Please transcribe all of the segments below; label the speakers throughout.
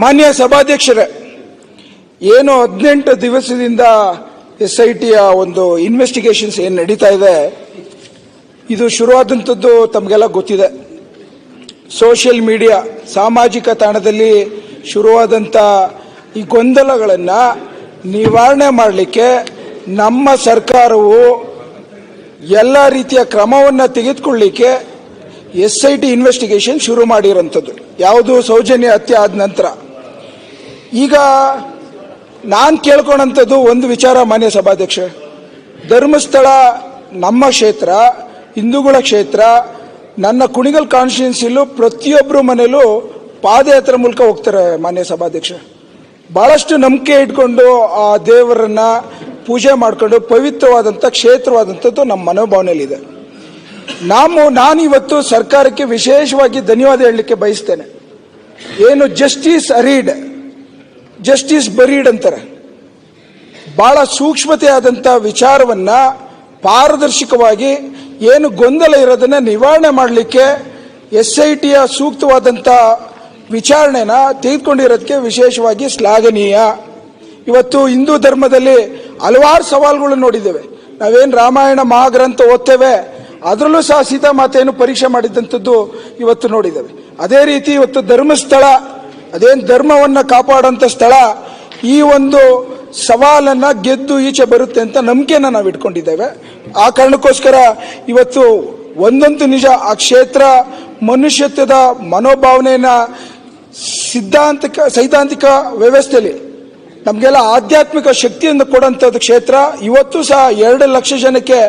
Speaker 1: ಮಾನ್ಯ ಸಭಾಧ್ಯಕ್ಷರೇ, ಏನು 18 ದಿವಸದಿಂದ SITಯ ಒಂದು ಇನ್ವೆಸ್ಟಿಗೇಷನ್ಸ್ ಏನು ನಡೀತಾ ಇದೆ, ಇದು ಶುರುವಾದಂಥದ್ದು ತಮಗೆಲ್ಲ ಗೊತ್ತಿದೆ. ಸೋಷಿಯಲ್ ಮೀಡಿಯಾ, ಸಾಮಾಜಿಕ ತಾಣದಲ್ಲಿ ಶುರುವಾದಂಥ ಈ ಗೊಂದಲಗಳನ್ನು ನಿವಾರಣೆ ಮಾಡಲಿಕ್ಕೆ ನಮ್ಮ ಸರ್ಕಾರವು ಎಲ್ಲ ರೀತಿಯ ಕ್ರಮವನ್ನು ತೆಗೆದುಕೊಳ್ಳಲಿಕ್ಕೆ SIT ಇನ್ವೆಸ್ಟಿಗೇಷನ್ ಶುರು ಮಾಡಿರೋಂಥದ್ದು. ಯಾವುದು ಸೌಜನ್ಯ ಹತ್ಯೆ ಆದ ನಂತರ. ಈಗ ನಾನು ಕೇಳ್ಕೊಂಡಂಥದ್ದು ಒಂದು ವಿಚಾರ, ಮಾನ್ಯ ಸಭಾಧ್ಯಕ್ಷ, ಧರ್ಮಸ್ಥಳ ನಮ್ಮ ಕ್ಷೇತ್ರ, ಹಿಂದೂಗಳ ಕ್ಷೇತ್ರ. ನನ್ನ ಕುಣಿಗಲ್ ಕಾನ್ಸ್ಟಿಟ್ಯೂನ್ಸಿಲೂ ಪ್ರತಿಯೊಬ್ಬರು ಮನೆಯಲ್ಲೂ ಪಾದಯಾತ್ರೆ ಮೂಲಕ ಹೋಗ್ತಾರೆ ಮಾನ್ಯ ಸಭಾಧ್ಯಕ್ಷ. ಭಾಳಷ್ಟು ನಂಬಿಕೆ ಇಟ್ಕೊಂಡು ಆ ದೇವರನ್ನ ಪೂಜೆ ಮಾಡಿಕೊಂಡು ಪವಿತ್ರವಾದಂಥ ಕ್ಷೇತ್ರವಾದಂಥದ್ದು ನಮ್ಮ ಮನೋಭಾವನೆಯಲ್ಲಿದೆ. ನಾನಿವತ್ತು ಸರ್ಕಾರಕ್ಕೆ ವಿಶೇಷವಾಗಿ ಧನ್ಯವಾದ ಹೇಳಲಿಕ್ಕೆ ಬಯಸ್ತೇನೆ. ಏನು ಜಸ್ಟಿಸ್ ಅರೀಡ್, ಜಸ್ಟಿಸ್ ಬರೀಡ್ ಅಂತಾರೆ. ಭಾಳ ಸೂಕ್ಷ್ಮತೆ ಆದಂಥ ವಿಚಾರವನ್ನ ಪಾರದರ್ಶಕವಾಗಿ ಏನು ಗೊಂದಲ ಇರೋದನ್ನ ನಿವಾರಣೆ ಮಾಡಲಿಕ್ಕೆ SITಯ ಸೂಕ್ತವಾದಂಥ ವಿಚಾರಣೆನ ತೆಗೆದುಕೊಂಡಿರೋದಕ್ಕೆ ವಿಶೇಷವಾಗಿ ಶ್ಲಾಘನೀಯ. ಇವತ್ತು ಹಿಂದೂ ಧರ್ಮದಲ್ಲಿ ಹಲವಾರು ಸವಾಲುಗಳು ನೋಡಿದ್ದೇವೆ. ನಾವೇನು ರಾಮಾಯಣ ಮಹಾಗ್ರಂಥ ಓದ್ತೇವೆ, ಅದರಲ್ಲೂ ಸಹ ಸೀತಾಮಾತೆಯನ್ನು ಪರೀಕ್ಷೆ ಮಾಡಿದಂಥದ್ದು ಇವತ್ತು ನೋಡಿದ್ದೇವೆ. ಅದೇ ರೀತಿ ಇವತ್ತು ಧರ್ಮಸ್ಥಳ, ಅದೇನು ಧರ್ಮವನ್ನು ಕಾಪಾಡುವಂಥ ಸ್ಥಳ, ಈ ಒಂದು ಸವಾಲನ್ನು ಗೆದ್ದು ಈಚೆ ಬರುತ್ತೆ ಅಂತ ನಂಬಿಕೆಯನ್ನು ನಾವು ಇಟ್ಕೊಂಡಿದ್ದೇವೆ. ಆ ಕಾರಣಕ್ಕೋಸ್ಕರ ಇವತ್ತು ಒಂದಂತೂ ನಿಜ, ಆ ಕ್ಷೇತ್ರ ಮನುಷ್ಯತ್ವದ ಮನೋಭಾವನೆಯನ್ನು ಸೈದ್ಧಾಂತಿಕ ವ್ಯವಸ್ಥೆಯಲ್ಲಿ ನಮಗೆಲ್ಲ ಆಧ್ಯಾತ್ಮಿಕ ಶಕ್ತಿಯನ್ನು ಕೊಡುವಂಥದ್ದು ಕ್ಷೇತ್ರ. ಇವತ್ತು ಸಹ 2 ಲಕ್ಷ ಜನಕ್ಕೆ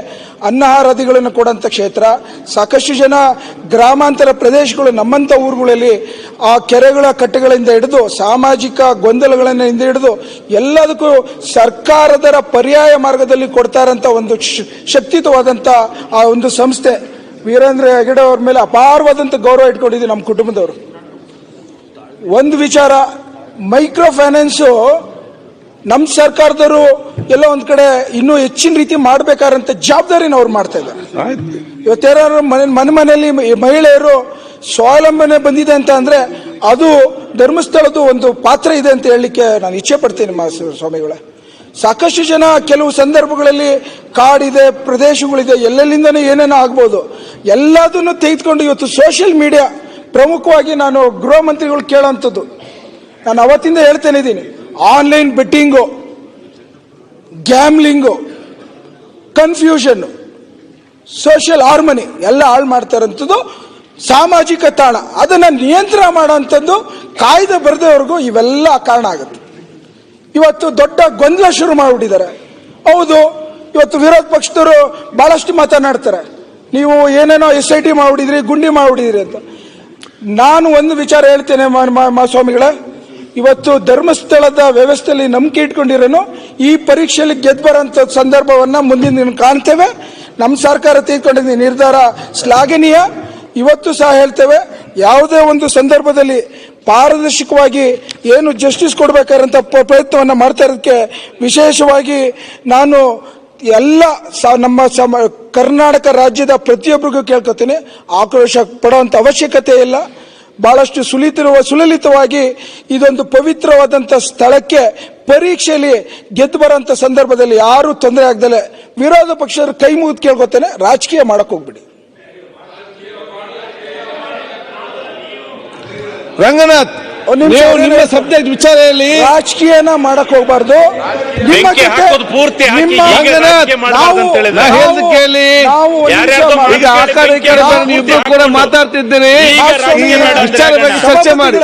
Speaker 1: ಅನ್ನಹಾರಾದಿಗಳನ್ನು ಕೊಡುವಂಥ ಕ್ಷೇತ್ರ. ಸಾಕಷ್ಟು ಜನ ಗ್ರಾಮಾಂತರ ಪ್ರದೇಶಗಳು, ನಮ್ಮಂಥ ಊರುಗಳಲ್ಲಿ ಆ ಕೆರೆಗಳ ಕಟ್ಟೆಗಳಿಂದ ಹಿಡಿದು ಸಾಮಾಜಿಕ ಗೊಂದಲಗಳಿಂದ ಹಿಡಿದು ಎಲ್ಲದಕ್ಕೂ ಸರ್ಕಾರದ ಪರ್ಯಾಯ ಮಾರ್ಗದಲ್ಲಿ ಕೊಡ್ತಾ ಇರೋಂಥ ಒಂದು ಶಕ್ತಿಯುತವಾದಂಥ ಆ ಒಂದು ಸಂಸ್ಥೆ. ವೀರೇಂದ್ರ ಹೆಗಡೆ ಅವ್ರ ಮೇಲೆ ಅಪಾರವಾದಂಥ ಗೌರವ ಇಟ್ಕೊಂಡಿದ್ದೀವಿ ನಮ್ಮ ಕುಟುಂಬದವರು. ಒಂದು ವಿಚಾರ, ಮೈಕ್ರೋ ಫೈನಾನ್ಸು ನಮ್ಮ ಸರ್ಕಾರದವರು ಎಲ್ಲ ಒಂದ್ ಕಡೆ ಇನ್ನೂ ಹೆಚ್ಚಿನ ರೀತಿ ಮಾಡಬೇಕಾದಂತ ಜವಾಬ್ದಾರಿನ ಅವ್ರು ಮಾಡ್ತಾ ಇದ್ದಾರೆ. ಇವತ್ತಾರು ಮನೆಯಲ್ಲಿ ಮಹಿಳೆಯರು ಸ್ವಾವಲಂಬನೆ ಬಂದಿದೆ ಅಂತ ಅಂದ್ರೆ ಅದು ಧರ್ಮಸ್ಥಳದ ಒಂದು ಪಾತ್ರ ಇದೆ ಅಂತ ಹೇಳಲಿಕ್ಕೆ ನಾನು ಇಚ್ಛೆ ಪಡ್ತೀನಿ ಸ್ವಾಮಿಗಳೇ. ಸಾಕಷ್ಟು ಜನ ಕೆಲವು ಸಂದರ್ಭಗಳಲ್ಲಿ ಕಾಡಿದೆ, ಪ್ರದೇಶಗಳಿದೆ, ಎಲ್ಲೆಲ್ಲಿಂದನೂ ಏನೇನೋ ಆಗ್ಬೋದು, ಎಲ್ಲದನ್ನು ತೆಗೆದುಕೊಂಡು ಇವತ್ತು ಸೋಷಿಯಲ್ ಮೀಡಿಯಾ ಪ್ರಮುಖವಾಗಿ ನಾನು ಗೃಹ ಮಂತ್ರಿಗಳು ಕೇಳೋಂಥದ್ದು, ನಾನು ಅವತ್ತಿಂದ ಹೇಳ್ತೇನೆ ಇದ್ದೀನಿ, online betting, gambling, confusion, social harmony ಎಲ್ಲ ಹಾಳು ಮಾಡ್ತಾರಂಥದ್ದು ಸಾಮಾಜಿಕ ತಾಣ. ಅದನ್ನು ನಿಯಂತ್ರಣ ಮಾಡೋಂಥದ್ದು ಕಾಯ್ದೆ ಬರೆದವರೆಗೂ ಇವೆಲ್ಲ ಕಾರಣ ಆಗುತ್ತೆ. ಇವತ್ತು ದೊಡ್ಡ ಗೊಂದಲ ಶುರು ಮಾಡಿಬಿಟ್ಟಿದ್ದಾರೆ. ಹೌದು, ಇವತ್ತು ವಿರೋಧ ಪಕ್ಷದವರು ಬಹಳಷ್ಟು ಮಾತನಾಡ್ತಾರೆ, ನೀವು ಏನೇನೋ SIT ಮಾಡಿಬಿಟ್ಟಿದ್ರಿ, ಗುಂಡಿ ಮಾಡಿಬಿಟ್ಟಿದ್ರಿ ಅಂತ. ನಾನು ಒಂದು ವಿಚಾರ ಹೇಳ್ತೇನೆ ಸ್ವಾಮಿಗಳೇ, ಇವತ್ತು ಧರ್ಮಸ್ಥಳದ ವ್ಯವಸ್ಥೆಯಲ್ಲಿ ನಂಬಿಕೆ ಇಟ್ಕೊಂಡಿರೋನು ಈ ಪರೀಕ್ಷೆಯಲ್ಲಿ ಗೆದ್ದು ಬರೋಂಥ ಸಂದರ್ಭವನ್ನ ಮುಂದಿನ ದಿನ ಕಾಣ್ತೇವೆ. ನಮ್ಮ ಸರ್ಕಾರ ತೆಗೆದುಕೊಂಡಿದ್ದ ನಿರ್ಧಾರ ಶ್ಲಾಘನೀಯ. ಇವತ್ತು ಸಹ ಹೇಳ್ತೇವೆ, ಯಾವುದೇ ಒಂದು ಸಂದರ್ಭದಲ್ಲಿ ಪಾರದರ್ಶಕವಾಗಿ ಏನು ಜಸ್ಟಿಸ್ ಕೊಡಬೇಕಾದಂಥ ಪ್ರಯತ್ನವನ್ನು ಮಾಡ್ತಾ ಇರೋದಕ್ಕೆ ವಿಶೇಷವಾಗಿ ನಾನು ಎಲ್ಲ ನಮ್ಮ ಕರ್ನಾಟಕ ರಾಜ್ಯದ ಪ್ರತಿಯೊಬ್ಬರಿಗೂ ಕೇಳ್ಕೊತೀನಿ, ಆಕ್ರೋಶ ಪಡುವಂಥ ಅವಶ್ಯಕತೆ ಇಲ್ಲ. ಬಹಳಷ್ಟು ಸುಲಲಿತವಾಗಿ ಇದೊಂದು ಪವಿತ್ರವಾದಂಥ ಸ್ಥಳಕ್ಕೆ ಪರೀಕ್ಷೆಯಲ್ಲಿ ಗೆದ್ದು ಬರೋಂಥ ಸಂದರ್ಭದಲ್ಲಿ ಯಾರು ತೊಂದರೆ ಆಗದಲೆ ವಿರೋಧ ಪಕ್ಷರು ಕೈ ಮುಗಿದು ಕೇಳ್ಕೊತೇನೆ, ರಾಜಕೀಯ ಮಾಡಕ್ ಹೋಗ್ಬಿಡಿ.
Speaker 2: ರಂಗನಾಥ್, ನಿಮ್ಮ ಸಬ್ಜೆಕ್ಟ್ ವಿಚಾರದಲ್ಲಿ ರಾಜಕೀಯನ ಮಾಡಕ್ ಹೋಗ್ಬಾರ್ದು. ಈಗ ಆ ಕಡೆ ನೀವು ಕೂಡ ಮಾತಾಡ್ತಿದ್ದೀರಿ, ವಿಚಾರ ಬಗ್ಗೆ ಚರ್ಚೆ ಮಾಡಿ.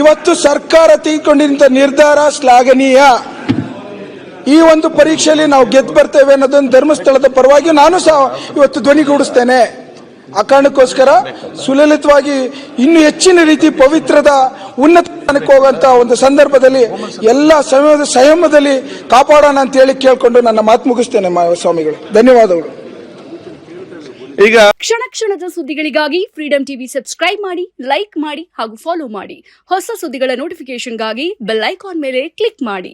Speaker 1: ಇವತ್ತು ಸರ್ಕಾರ ತೆಗೆದುಕೊಂಡಿದ್ದ ನಿರ್ಧಾರ ಶ್ಲಾಘನೀಯ. ಈ ಒಂದು ಪರೀಕ್ಷೆಯಲ್ಲಿ ನಾವು ಗೆದ್ದು ಬರ್ತೇವೆ ಅನ್ನೋದೊಂದು ಧರ್ಮಸ್ಥಳದ ಪರವಾಗಿ ನಾನು ಸಹ ಇವತ್ತು ಧ್ವನಿಗೂಡಿಸ್ತೇನೆ. ಆ ಕಾರಣಕ್ಕೋಸ್ಕರ ಸುಲಲಿತವಾಗಿ ಇನ್ನೂ ಹೆಚ್ಚಿನ ರೀತಿ ಪವಿತ್ರದ ಉನ್ನತ ಸ್ಥಾನಕ್ಕೆ ಹೋಗುವಂತ ಒಂದು ಸಂದರ್ಭದಲ್ಲಿ ಎಲ್ಲ ಸಂಯಮದಲ್ಲಿ ಕಾಪಾಡೋಣ ಅಂತ ಹೇಳಿ ಕೇಳ್ಕೊಂಡು ನನ್ನ ಮಾತು ಮುಗಿಸ್ತೇನೆ ಸ್ವಾಮಿಗಳು. ಧನ್ಯವಾದಗಳು.
Speaker 3: ಈಗ ಕ್ಷಣದ ಸುದ್ದಿಗಳಿಗಾಗಿ ಫ್ರೀಡಂ ಟಿವಿ ಸಬ್ಸ್ಕ್ರೈಬ್ ಮಾಡಿ, ಲೈಕ್ ಮಾಡಿ ಹಾಗೂ ಫಾಲೋ ಮಾಡಿ. ಹೊಸ ಸುದ್ದಿಗಳ ನೋಟಿಫಿಕೇಶನ್ಗಾಗಿ ಬೆಲ್ ಐಕಾನ್ ಮೇಲೆ ಕ್ಲಿಕ್ ಮಾಡಿ.